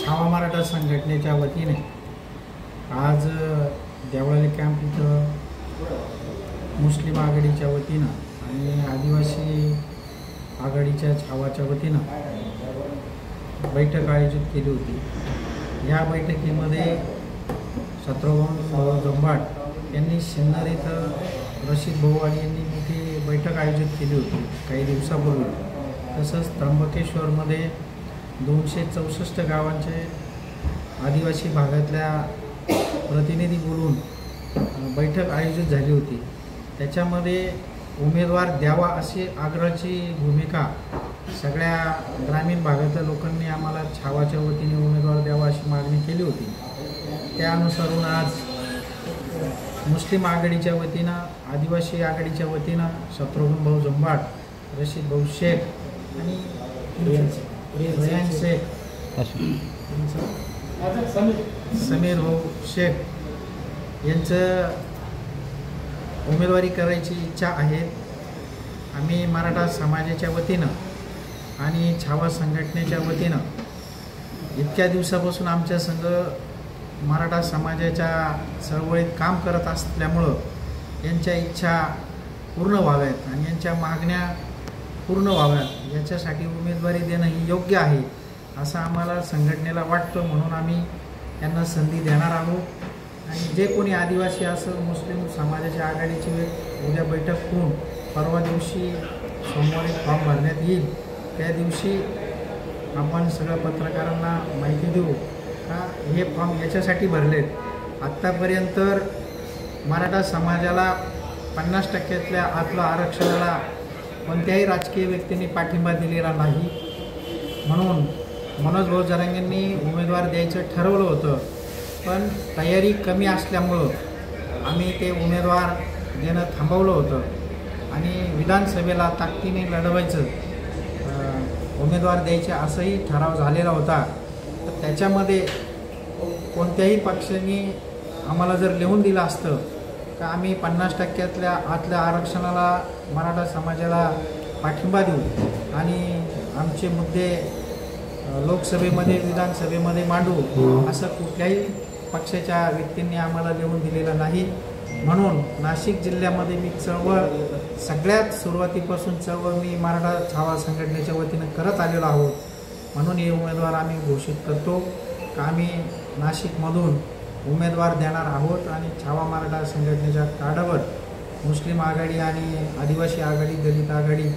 छावा मराठा संघटनेच्या वतीने आज देवळाली कॅम्प इथं मुस्लिम आघाडीच्या वतीनं आणि आदिवासी आघाडीच्या छावाच्या वतीनं बैठक आयोजित केली होती। या बैठकीमध्ये शत्रुघ्न जंबाट यांनी सिन्नर इथं रशीद भोवाडी यांनी मोठी बैठक आयोजित केली होती काही दिवसापूर्वी। तसंच त्र्यंबकेश्वरमध्ये 264 गावांचे आदिवासी भागातल्या प्रतिनिधी बोलून बैठक आयोजित झाली होती। त्याच्यामध्ये उमेदवार द्यावा अशी आग्रहाची भूमिका सगळ्या ग्रामीण भागातल्या लोकांनी आम्हाला छावाच्या वतीने उमेदवार द्यावा अशी मागणी केली होती। त्यानुसारून आज मुस्लिम आघाडीच्या वतीनं आदिवासी आघाडीच्या वतीनं शत्रुघ्न भाऊ जंबाट, रशीद भाऊ शेख आणि रियान शेख, समीर भाऊ शेख यांचं उमेदवारी करायची इच्छा आहे। आम्ही मराठा समाजाच्या वतीनं आणि छावा संघटनेच्या वतीनं इतक्या दिवसापासून आमच्या संघ मराठा समाजाच्या चळवळीत काम करत असल्यामुळं यांच्या इच्छा पूर्ण व्हाव्यात आणि यांच्या मागण्या पूर्ण व्हाव्यात याच्यासाठी उमेदवारी देणं ही योग्य आहे असं आम्हाला संघटनेला वाटतं। म्हणून आम्ही यांना संधी देणार आहोत आणि जे कोणी आदिवासी असं मुस्लिम समाजाच्या आघाडीची उद्या बैठक होऊन परवा दिवशी सोमवारी फॉर्म भरण्यात येईल। त्या दिवशी आपण सगळ्या पत्रकारांना माहिती देऊ का हे फॉर्म याच्यासाठी भरलेत। आत्तापर्यंत मराठा समाजाला 50% आतलं आरक्षणाला कोणत्याही राजकीय व्यक्तींनी पाठिंबा दिलेला नाही। म्हणून मनोज भाऊ जरांगेंनी उमेदवार द्यायचं ठरवलं होतं, पण तयारी कमी असल्यामुळं आम्ही ते उमेदवार देणं थांबवलं होतं आणि विधानसभेला ताकदीने लढवायचं उमेदवार द्यायचे असंही ठराव झालेला होता। तर त्याच्यामध्ये कोणत्याही पक्षाने आम्हाला जर लिहून दिलं असतं का आम्ही 50% आतल्या आरक्षणाला मराठा समाजाला पाठिंबा देऊ आणि आमचे मुद्दे लोकसभेमध्ये विधानसभेमध्ये मांडू असं कुठल्याही पक्षाच्या व्यक्तींनी आम्हाला लिहून दिलेलं नाही। म्हणून नाशिक जिल्ह्यामध्ये मी चळवळ सगळ्यात सुरुवातीपासून चळवळ मी मराठा छावा संघटनेच्या वतीनं करत आलेलो आहोत। म्हणून हे उमेदवार आम्ही घोषित करतो का आम्ही नाशिकमधून उमेदवार देणार आहोत आणि छावा मराठा संघटनेच्या कार्डावर मुस्लिम आघाडी आणि आदिवासी आघाडी, दलित आघाडी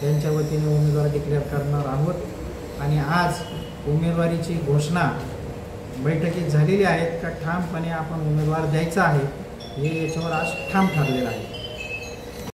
यांच्या वतीने उमेदवार डिक्लेअर करणार आहोत। आणि आज उमेदवारीची घोषणा बैठकीत झालेली आहे का ठामपणे आपण उमेदवार द्यायचा आहे हे याच्यावर आज ठाम ठरलेलं आहे।